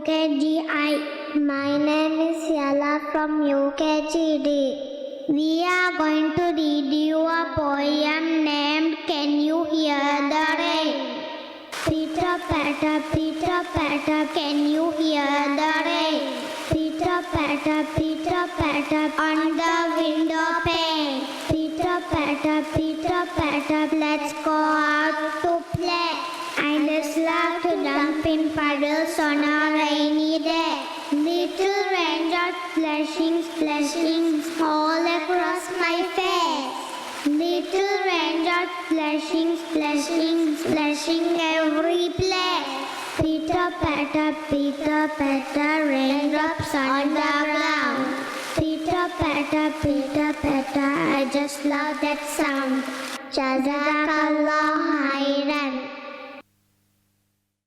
UKGI. My name is Yala from UKGD. We are going to read you a poem named Can You Hear the Rain? Pitter patter, can you hear the rain? Pitter patter, on the window pane. Pitter patter, let's go out to play. I just love to jump in puddles on a rainy day. Little raindrops splashing all across my face. Little raindrops splashing every place. Pitter patter, raindrops on the ground. Pitter patter, I just love that sound. Jazakallah.